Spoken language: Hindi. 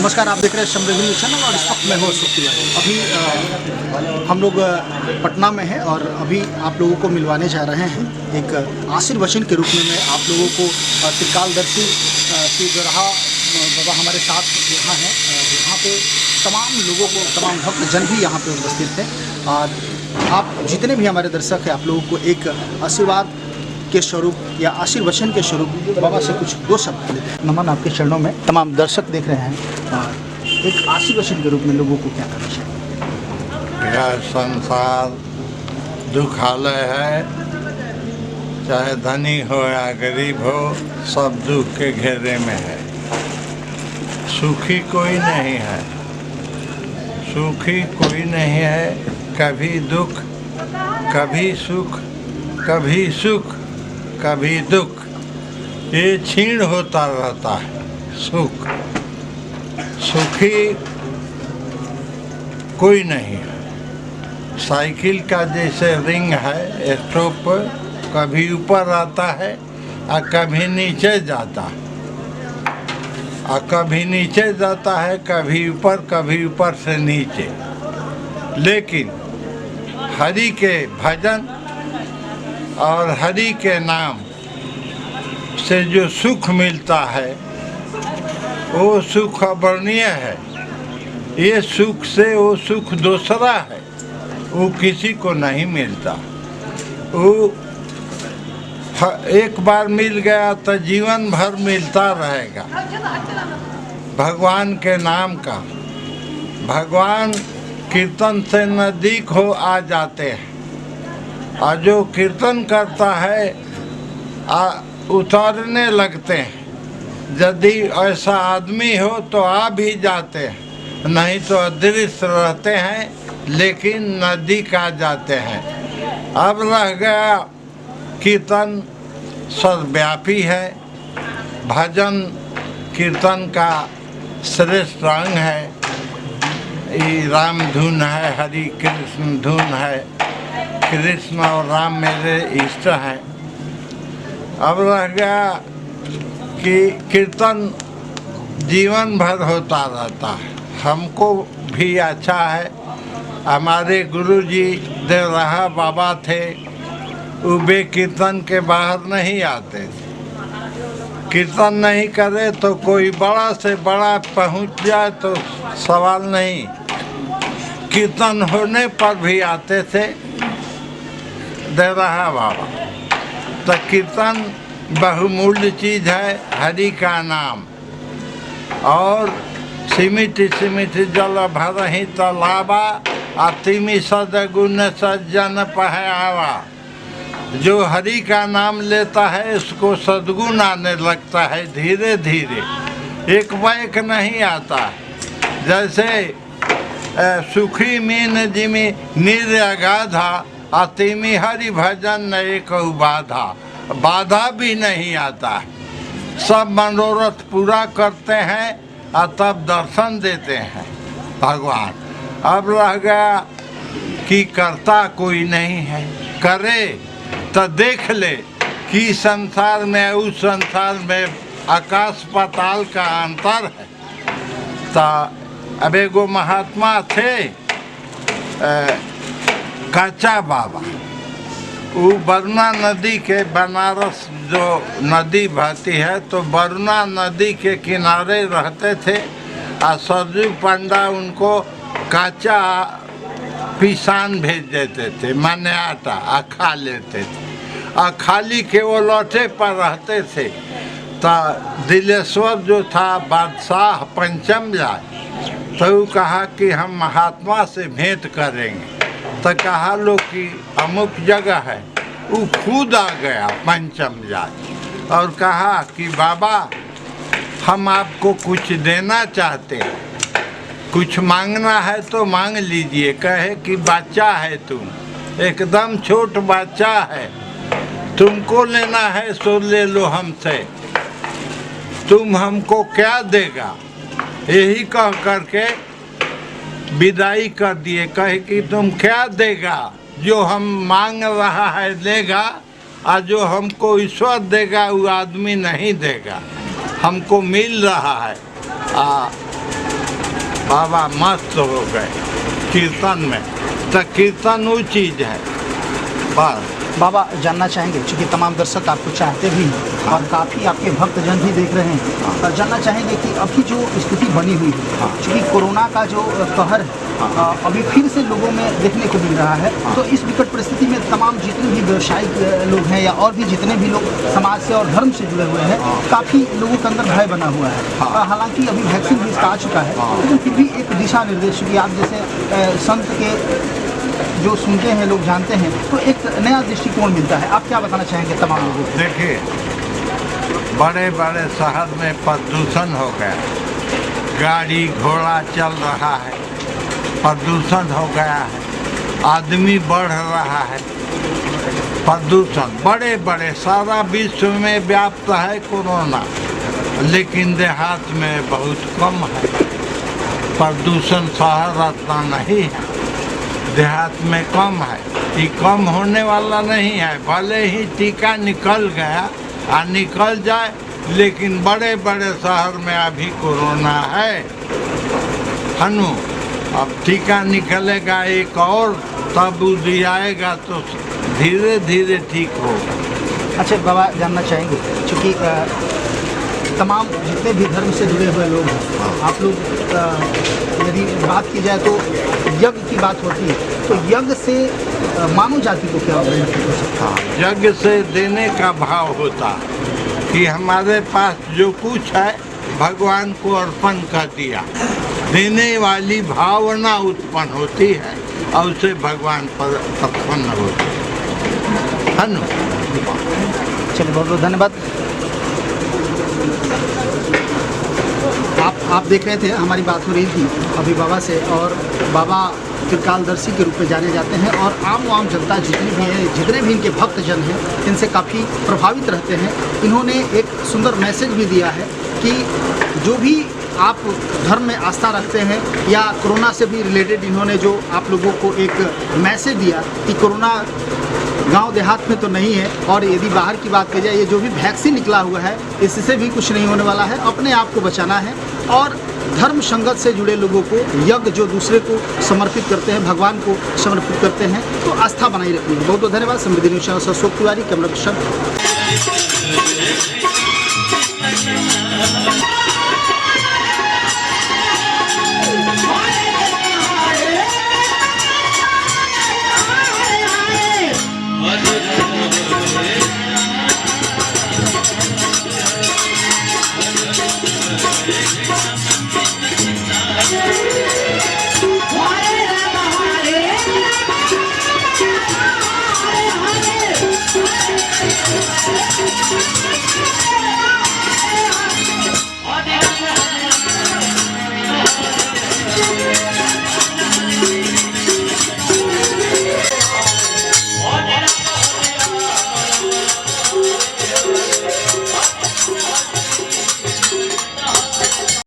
नमस्कार, आप देख रहे हैं समृद्धि न्यूज़ चैनल और इस वक्त मैं हूँ सुप्रिया। अभी हम लोग पटना में हैं और अभी आप लोगों को मिलवाने जा रहे हैं एक आशीर्वचन के रूप में। मैं आप लोगों को त्रिकालदर्शी श्री गरहा बाबा हमारे साथ यहाँ हैं। यहाँ पे तमाम लोगों को, तमाम भक्तजन भी यहाँ पे उपस्थित थे और आप जितने भी हमारे दर्शक हैं, आप लोगों को एक आशीर्वाद के स्वरूप या आशीर्वचन के स्वरूप बाबा से कुछ दो शब्द लेते हैं। नमन आपके चरणों में। तमाम दर्शक देख रहे हैं और एक आशीर्वचन के रूप में लोगों को क्या करना चाहिए? यह संसार दुखालय है, चाहे धनी हो या गरीब हो, सब दुख के घेरे में है। सुखी कोई नहीं है, सुखी कोई नहीं है। कभी दुख, कभी सुख, कभी सुख, कभी दुख, ये क्षीण होता रहता है। सुख सुखी कोई नहीं है। साइकिल का जैसे रिंग है, स्टॉप पर कभी ऊपर आता है और कभी नीचे जाता है, और कभी नीचे जाता है, कभी ऊपर से नीचे। लेकिन हरि के भजन और हरि के नाम से जो सुख मिलता है वो सुख अवर्णीय है। ये सुख से वो सुख दूसरा है, वो किसी को नहीं मिलता। वो एक बार मिल गया तो जीवन भर मिलता रहेगा। भगवान के नाम का, भगवान कीर्तन से नज़दीक हो आ जाते हैं, और जो कीर्तन करता है उतारने लगते हैं। यदि ऐसा आदमी हो तो आ भी जाते हैं, नहीं तो अदृश्य रहते हैं लेकिन नज़दीक आ जाते हैं। अब रह गया कीर्तन सर्वव्यापी है। भजन कीर्तन का श्रेष्ठ अंग है। ये राम धुन है, हरि कृष्ण धुन है। कृष्ण और राम मेरे इष्ट हैं। अब रह गया कि कीर्तन जीवन भर होता रहता है। हमको भी अच्छा है। हमारे गुरुजी देवराहा बाबा थे, वे कीर्तन के बाहर नहीं आते थे। कीर्तन नहीं करे तो कोई बड़ा से बड़ा पहुंच जाए तो सवाल नहीं, कीर्तन होने पर भी आते थे देवराहा बाबा। तो कीर्तन बहुमूल्य चीज़ है, हरि का नाम। और सिमित सिमित जल भरहि तलावा, अतिमि सदगुण सज्जन पहआवा। जो हरि का नाम लेता है उसको सद्गुण आने लगता है धीरे धीरे, एक बैक नहीं आता है। जैसे सुखी मीन जिमि निर्अगाधा, अतिमि हरि भजन एक बाधा। बाधा भी नहीं आता है। सब मनोरथ पूरा करते हैं और तब दर्शन देते हैं भगवान। अब रह गया कि करता कोई नहीं है। करे तो देख ले कि संसार में उस संसार में आकाश पाताल का अंतर है। तो अब एगो महात्मा थे काचा बाबा, वो वरुणा नदी के, बनारस जो नदी बहती है तो वरुणा नदी के किनारे रहते थे। और सरजू पंडा उनको काचा पिसान भेज देते थे, माने आटा, आ खा लेते थे। और खाली के वो लौटे पर रहते थे। तो दिलेश्वर जो था बादशाह पंचम जाए, तो वो कहा कि हम महात्मा से भेंट करेंगे। तो कहा लो कि अमुक जगह है। वो खुद आ गया पंचम जात और कहा कि बाबा हम आपको कुछ देना चाहते हैं, कुछ मांगना है तो मांग लीजिए। कहे कि बच्चा है तुम, एकदम छोट बच्चा है, तुमको लेना है सो ले लो हमसे, तुम हमको क्या देगा? यही कह करके विदाई कर दिए। कहे कि तुम क्या देगा? जो हम मांग रहा है देगा, और जो हमको ईश्वर देगा वो आदमी नहीं देगा। हमको मिल रहा है। बाबा मस्त हो गए कीर्तन में। तो कीर्तन वो चीज़ है बस। बाबा जानना चाहेंगे, चूँकि तमाम दर्शक आपको चाहते भी हैं और काफ़ी आपके भक्तजन भी देख रहे हैं, और जानना चाहेंगे कि अभी जो स्थिति बनी हुई है, चूँकि कोरोना का जो कहर है अभी फिर से लोगों में देखने को मिल रहा है, तो इस विकट परिस्थिति में तमाम जितने भी व्यवसायिक लोग हैं या और भी जितने भी लोग समाज से और धर्म से जुड़े हुए हैं, काफ़ी लोगों के अंदर भय बना हुआ है। हालांकि अभी वैक्सीन भी इसका आ चुका है, लेकिन फिर भी एक दिशा निर्देश की आप जैसे संत के जो सुनते हैं लोग जानते हैं, तो एक नया दृष्टिकोण मिलता है। आप क्या बताना चाहेंगे तमाम लोगों को? देखिए, बड़े बड़े शहर में प्रदूषण हो गया, गाड़ी घोड़ा चल रहा है, प्रदूषण हो गया है, आदमी बढ़ रहा है, प्रदूषण बड़े बड़े सारा विश्व में व्याप्त है कोरोना, लेकिन देहात में बहुत कम है। प्रदूषण शहर इतना नहीं है, देहात में कम है। ये कम होने वाला नहीं है, भले ही टीका निकल गया और निकल जाए, लेकिन बड़े बड़े शहर में अभी कोरोना है हनु। अब टीका निकलेगा एक और, तब आएगा तो धीरे धीरे ठीक होगा। अच्छा बाबा, जानना चाहेंगे, चूँकि तमाम जितने भी धर्म से जुड़े हुए लोग हैं, आप लोग यदि बात की जाए तो यज्ञ की बात होती है, तो यज्ञ से मानव जाति को क्या बेनिफिट हो सकता है? यज्ञ से देने का भाव होता है कि हमारे पास जो कुछ है भगवान को अर्पण कर दिया, देने वाली भावना उत्पन्न होती है और उससे भगवान पर प्रसन्न होते हैं। चलिए, बहुत बहुत धन्यवाद। आप देख रहे थे, हमारी बात हो रही थी अभी बाबा से, और बाबा त्रिकालदर्शी के रूप में जाने जाते हैं और आम जनता जितनी भी है, जितने भी इनके भक्तजन हैं, इनसे काफ़ी प्रभावित रहते हैं। इन्होंने एक सुंदर मैसेज भी दिया है कि जो भी आप धर्म में आस्था रखते हैं या कोरोना से भी रिलेटेड, इन्होंने जो आप लोगों को एक मैसेज दिया कि कोरोना गांव देहात में तो नहीं है, और यदि बाहर की बात की जाए, ये जो भी वैक्सीन निकला हुआ है इससे भी कुछ नहीं होने वाला है, अपने आप को बचाना है। और धर्म संगत से जुड़े लोगों को, यज्ञ जो दूसरे को समर्पित करते हैं, भगवान को समर्पित करते हैं, तो आस्था बनाई रखनी है। बहुत बहुत धन्यवाद। समृद्धि न्यूज़ चैनल से अशोक तिवारी, कैमरा पर्सन।